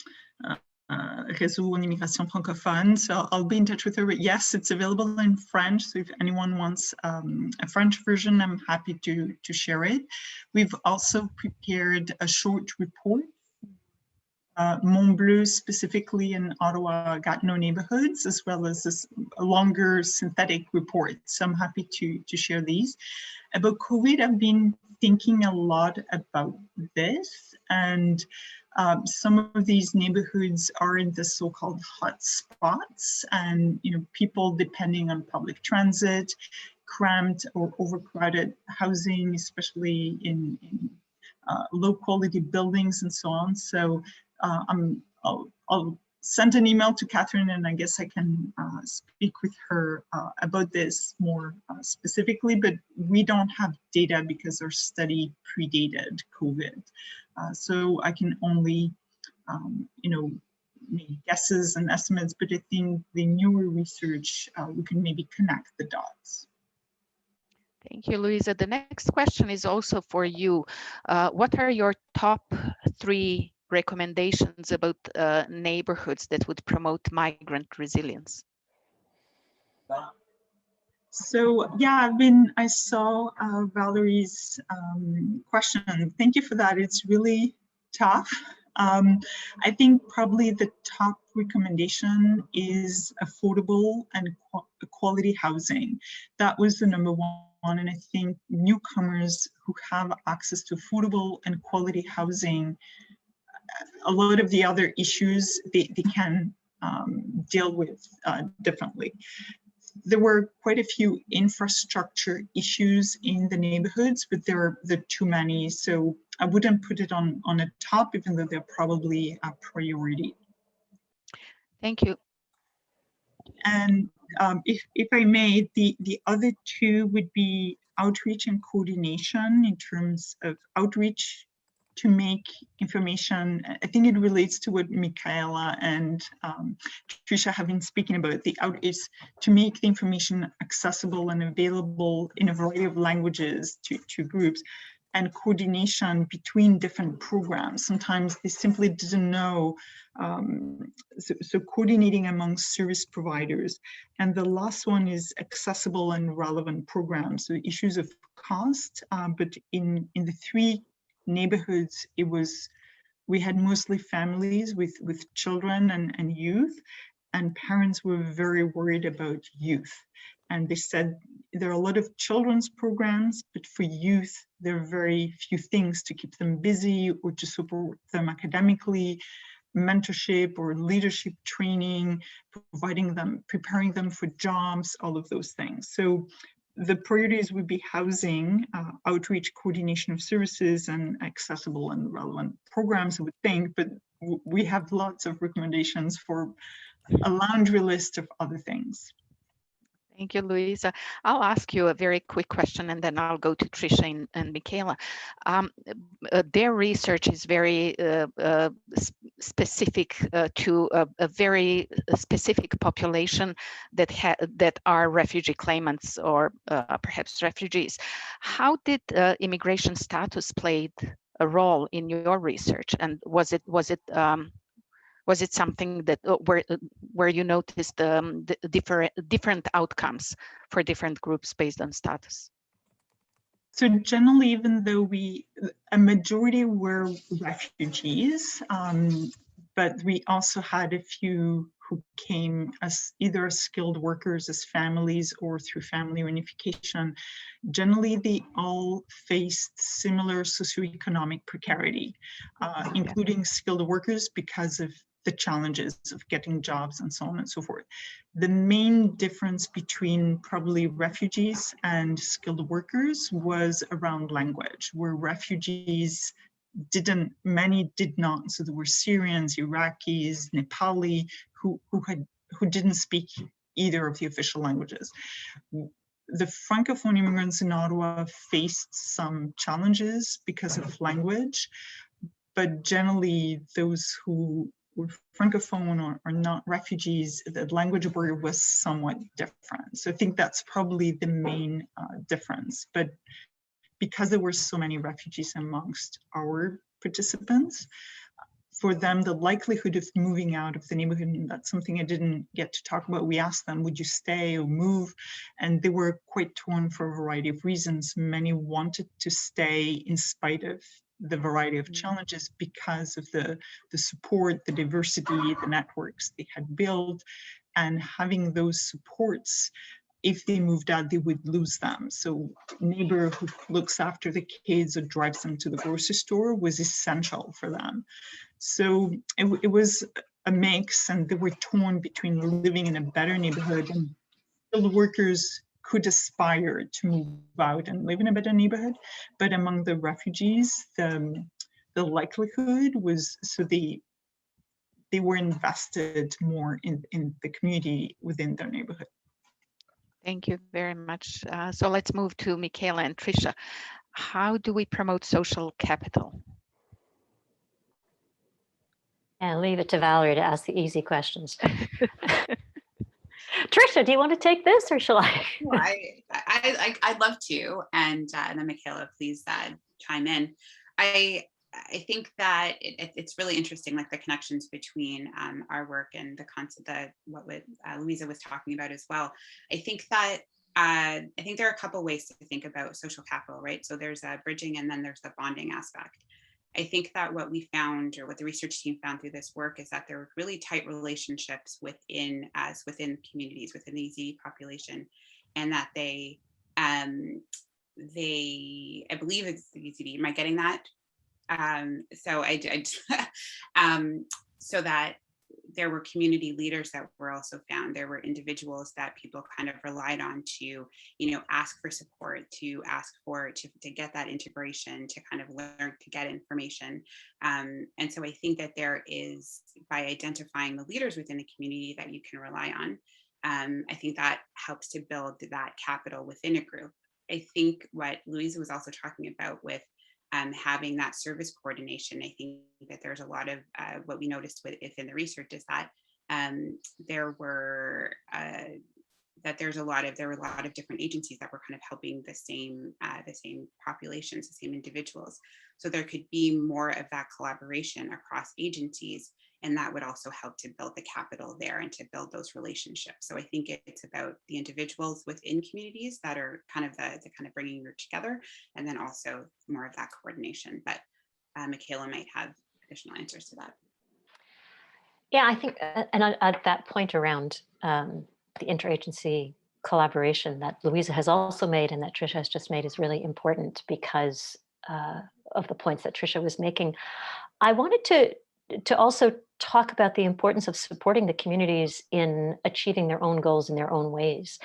Réseau en Immigration Francophone. So I'll be in touch with her. But yes, it's available in French. So if anyone wants a French version, I'm happy to share it. We've also prepared a short report. Montbleu specifically in Ottawa Gatineau neighborhoods, as well as a longer synthetic report. So I'm happy to share these. About COVID, I've been thinking a lot about this, and some of these neighborhoods are in the so-called hot spots, and people depending on public transit, cramped or overcrowded housing, especially in low quality buildings and so on. So I'll send an email to Catherine, and I guess I can speak with her about this more specifically, but we don't have data because our study predated COVID. So I can only, make guesses and estimates, but I think the newer research, we can maybe connect the dots. Thank you, Louisa. The next question is also for you. What are your top 3 recommendations about neighborhoods that would promote migrant resilience? So yeah, I saw Valerie's question. Thank you for that. It's really tough. I think probably the top recommendation is affordable and quality housing. That was the number one, and I think newcomers who have access to affordable and quality housing, a lot of the other issues they can deal with differently. There were quite a few infrastructure issues in the neighborhoods, but there are too many. So I wouldn't put it on a top, even though they're probably a priority. Thank you. And if I may, the other 2 would be outreach and coordination in terms of outreach to make information. I think it relates to what Michaela and Tricia have been speaking about. The outreach to make the information accessible and available in a variety of languages to groups, and coordination between different programs. Sometimes they simply didn't know, so coordinating among service providers. And the last one is accessible and relevant programs, so issues of cost, but in the 3 neighborhoods, we had mostly families with children and youth, and parents were very worried about youth. And they said there are a lot of children's programs, but for youth, there are very few things to keep them busy or to support them academically, mentorship or leadership training, preparing them for jobs, all of those things. So the priorities would be housing, outreach, coordination of services, and accessible and relevant programs, I would think, but we have lots of recommendations for a laundry list of other things. Thank you, Louisa. I'll ask you a very quick question, and then I'll go to Tricia and Michaela. Their research is very specific to a very specific population that are refugee claimants or perhaps refugees. How did immigration status played a role in your research? And was it something that where you noticed the different outcomes for different groups based on status? So generally, even though a majority were refugees, but we also had a few who came as either skilled workers, as families, or through family reunification. Generally, they all faced similar socioeconomic precarity, including skilled workers because of the challenges of getting jobs and so on and so forth. The main difference between probably refugees and skilled workers was around language, where refugees many did not. So there were Syrians, Iraqis, Nepali, who didn't speak either of the official languages. The Francophone immigrants in Ottawa faced some challenges because of language, but generally those who were Francophone or not refugees, the language barrier was somewhat different. So I think that's probably the main difference. But because there were so many refugees amongst our participants, for them, the likelihood of moving out of the neighborhood, and that's something I didn't get to talk about. We asked them, would you stay or move? And they were quite torn for a variety of reasons. Many wanted to stay in spite of the variety of challenges because of the support, the diversity, the networks they had built, and having those supports. If they moved out, they would lose them. So neighbor who looks after the kids or drives them to the grocery store was essential for them. So it was a mix, and they were torn between living in a better neighborhood, and skilled workers could aspire to move out and live in a better neighborhood. But among the refugees, the likelihood was, so they were invested more in the community within their neighborhood. Thank you very much. So let's move to Michaela and Tricia. How do we promote social capital? And leave it to Valerie to ask the easy questions. Tricia, do you want to take this, or shall I? Well, I'd love to, and then Michaela, please chime in. I think that it's really interesting, like the connections between our work and the concept that Louisa was talking about as well. I think there are a couple ways to think about social capital, right? So there's bridging, and then there's the bonding aspect. I think that what we found, or what the research team found through this work, is that there were really tight relationships within communities, within the Yazidi population, and that they, I believe it's the Yazidi. Am I getting that? So that there were community leaders that were also found. There were individuals that people kind of relied on to, ask for support, to ask for, to get that integration, to kind of learn, to get information. And so I think that there is, by identifying the leaders within the community that you can rely on, I think that helps to build that capital within a group. I think what Louisa was also talking about with having that service coordination, I think that there's a lot of what we noticed within the research is that there were a lot of different agencies that were kind of helping the same populations, the same individuals. So there could be more of that collaboration across agencies, and that would also help to build the capital there and to build those relationships. So I think it's about the individuals within communities that are kind of the kind of bringing you together, and then also more of that coordination. But Michaela might have additional answers to that. Yeah, I think, and at that point around the interagency collaboration that Louisa has also made and that Tricia has just made is really important because of the points that Tricia was making. I wanted to also talk about the importance of supporting the communities in achieving their own goals in their own ways.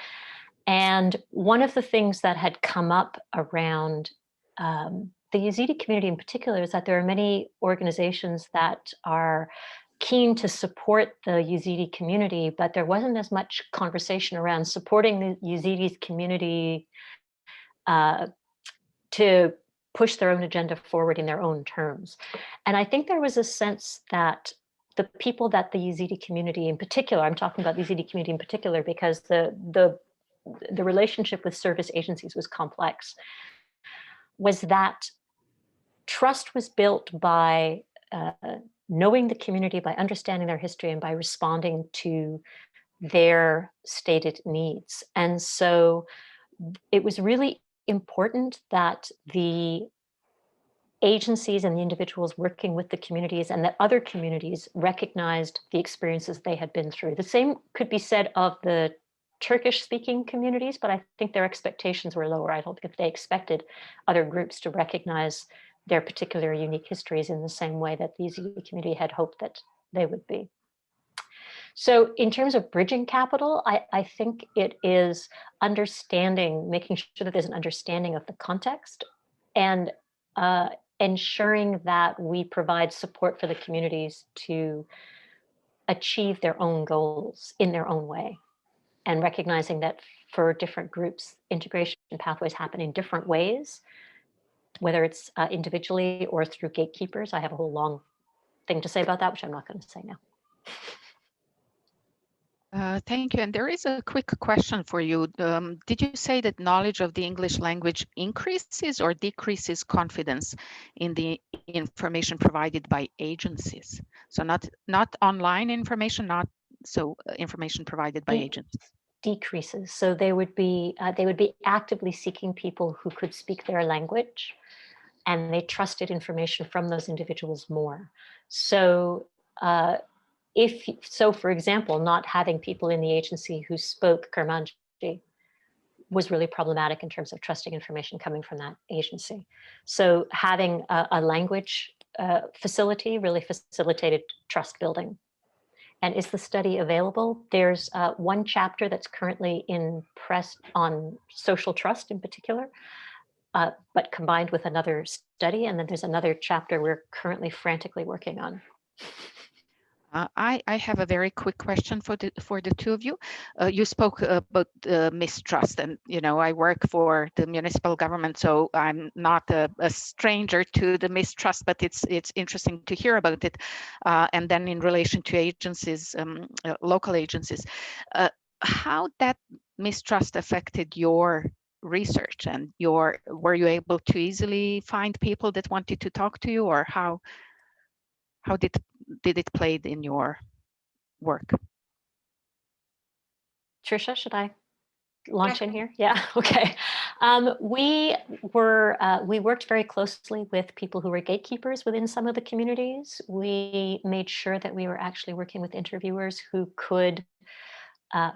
And one of the things that had come up around the Yazidi community in particular is that there are many organizations that are keen to support the Yazidi community, but there wasn't as much conversation around supporting the Yazidi community to push their own agenda forward in their own terms. And I think there was a sense that the people that the Yazidi community in particular, I'm talking about the Yazidi community in particular, because the relationship with service agencies was complex, was that trust was built by knowing the community, by understanding their history, and by responding to their stated needs. And so it was really important that the agencies and the individuals working with the communities and that other communities recognized the experiences they had been through. The same could be said of the Turkish-speaking communities, but I think their expectations were lower. I don't think they expected other groups to recognize their particular unique histories in the same way that the Yazidi community had hoped that they would be. So in terms of bridging capital, I think it is understanding, making sure that there's an understanding of the context, and ensuring that we provide support for the communities to achieve their own goals in their own way, and recognizing that for different groups, integration pathways happen in different ways, whether it's individually or through gatekeepers. I have a whole long thing to say about that, which I'm not going to say now. Thank you. And there is a quick question for you. Did you say that knowledge of the English language increases or decreases confidence in the information provided by agencies? So not online information, not so information provided by agencies. Decreases. So they would be actively seeking people who could speak their language, and they trusted information from those individuals more. So for example, not having people in the agency who spoke Kurmanji was really problematic in terms of trusting information coming from that agency. So having a language facility really facilitated trust building. And is the study available? There's one chapter that's currently in press on social trust in particular, but combined with another study. And then there's another chapter we're currently frantically working on. I have a very quick question for the two of you. You spoke about mistrust, and I work for the municipal government, so I'm not a stranger to the mistrust, but it's interesting to hear about it. And then in relation to agencies, local agencies, how that mistrust affected your research, and were you able to easily find people that wanted to talk to you, or how did it play in your work? Trisha, should I launch in here? Yeah, okay. We worked very closely with people who were gatekeepers within some of the communities. We made sure that we were actually working with interviewers who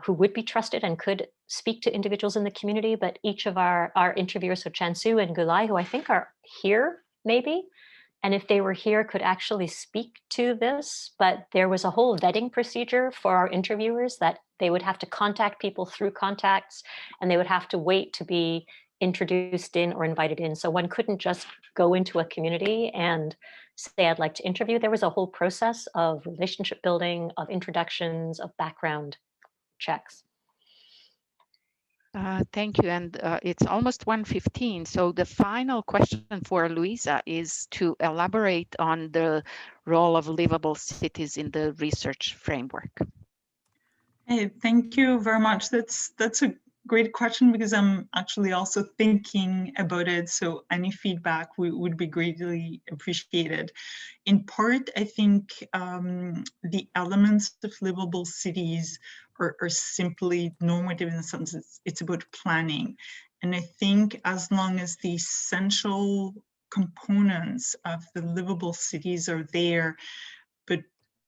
would be trusted and could speak to individuals in the community. But each of our interviewers, so Chansu and Gulai, who I think are here maybe, and if they were here, could actually speak to this. But there was a whole vetting procedure for our interviewers, that they would have to contact people through contacts, and they would have to wait to be introduced in or invited in. So one couldn't just go into a community and say, I'd like to interview. There was a whole process of relationship building, of introductions, of background checks. Thank you. And it's almost 1:15. So the final question for Luisa is to elaborate on the role of livable cities in the research framework. Hey, thank you very much. That's a great question, because I'm actually also thinking about it. So any feedback would be greatly appreciated. In part, I think the elements of livable cities are simply normative in the sense it's about planning. And I think as long as the essential components of the livable cities are there, but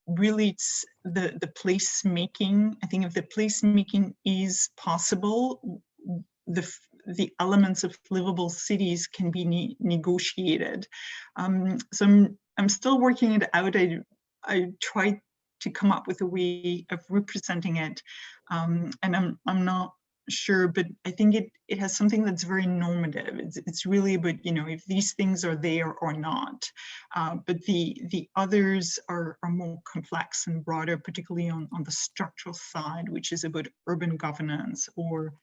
really it's the placemaking. I think if the placemaking is possible, the elements of livable cities can be negotiated. So I'm still working it out. I tried to come up with a way of representing it, and I'm not sure, but I think it has something that's very normative. It's really about, if these things are there or not. But the others are more complex and broader, particularly on the structural side, which is about urban governance or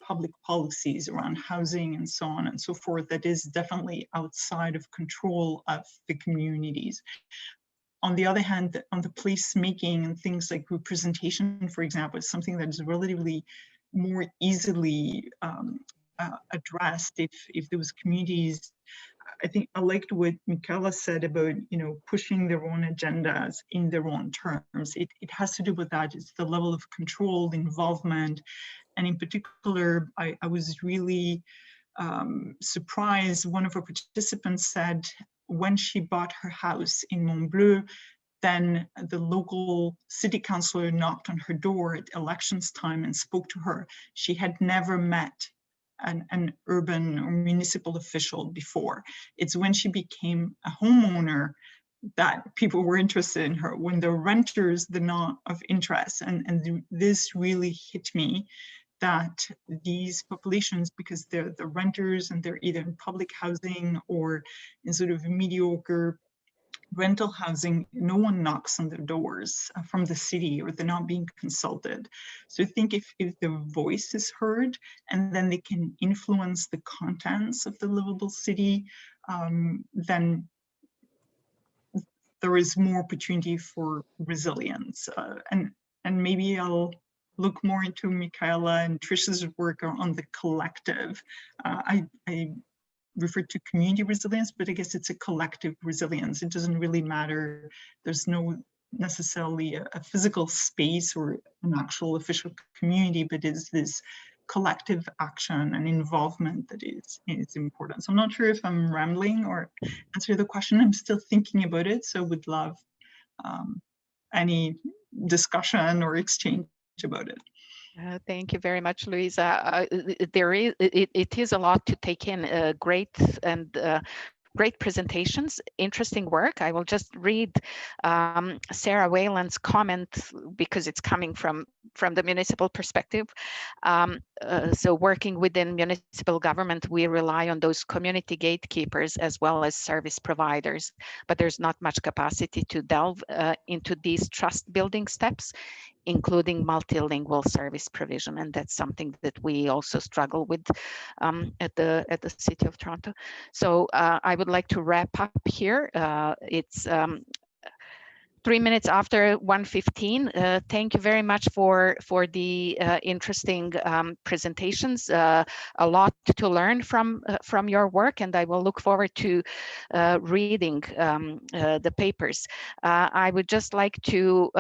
public policies around housing and so on and so forth, that is definitely outside of control of the communities. On the other hand, on the placemaking and things like representation, for example, is something that is relatively more easily addressed if those communities I think I liked what Michaela said about, pushing their own agendas in their own terms. It has to do with that. It's the level of control, involvement. And in particular, I was really surprised. One of our participants said when she bought her house in Montbleu, then the local city councillor knocked on her door at elections time and spoke to her. She had never met an urban or municipal official before. It's when she became a homeowner that people were interested in her. When they're renters, they're not of interest. And this really hit me, that these populations, because they're the renters and they're either in public housing or in sort of mediocre rental housing, no one knocks on their doors from the city, or they're not being consulted. So I think if their voice is heard and then they can influence the contents of the livable city, then there is more opportunity for resilience. And maybe I'll look more into Michaela and Trisha's work on the collective. I refer to community resilience, but I guess it's a collective resilience. It doesn't really matter. There's no necessarily a physical space or an actual official community, but it's this collective action and involvement that is important. So I'm not sure if I'm rambling or answer the question. I'm still thinking about it, so would love any discussion or exchange about it. Thank you very much, Louisa. It is a lot to take in. Great presentations, interesting work. I will just read Sarah Whalen's comment because it's coming from the municipal perspective. So working within municipal government, we rely on those community gatekeepers as well as service providers, but there's not much capacity to delve into these trust building steps, including multilingual service provision, and that's something that we also struggle with at the City of Toronto. So I would like to wrap up here. It's 3 minutes after 1:15. Thank you very much for the interesting presentations. A lot to learn from your work, and I will look forward to reading the papers. I would just like to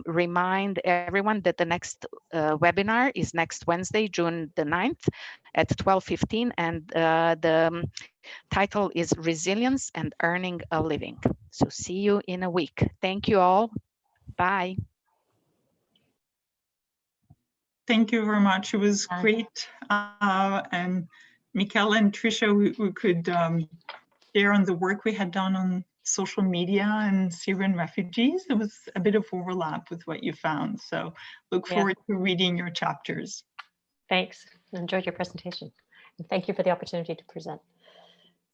remind everyone that the next webinar is next Wednesday, June the 9th at 12:15, and the title is Resilience and Earning a Living. So see you in a week. Thank you all. Bye. Thank you very much. It was great. And Michaela and Trisha, we could share on the work we had done on social media and Syrian refugees. There was a bit of overlap with what you found. So look forward to reading your chapters. Thanks. Enjoyed your presentation. And thank you for the opportunity to present.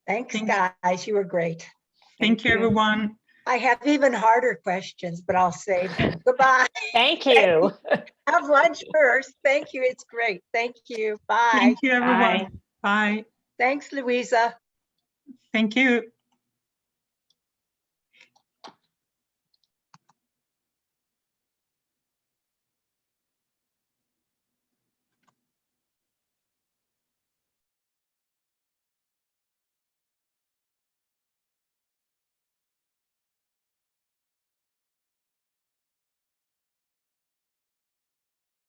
Thanks, guys. You were great. Thank you, everyone. I have even harder questions, but I'll save them. Goodbye. Thank you. Have lunch first. Thank you. It's great. Thank you. Bye. Thank you, everyone. Bye. Thanks, Louisa. Thank you.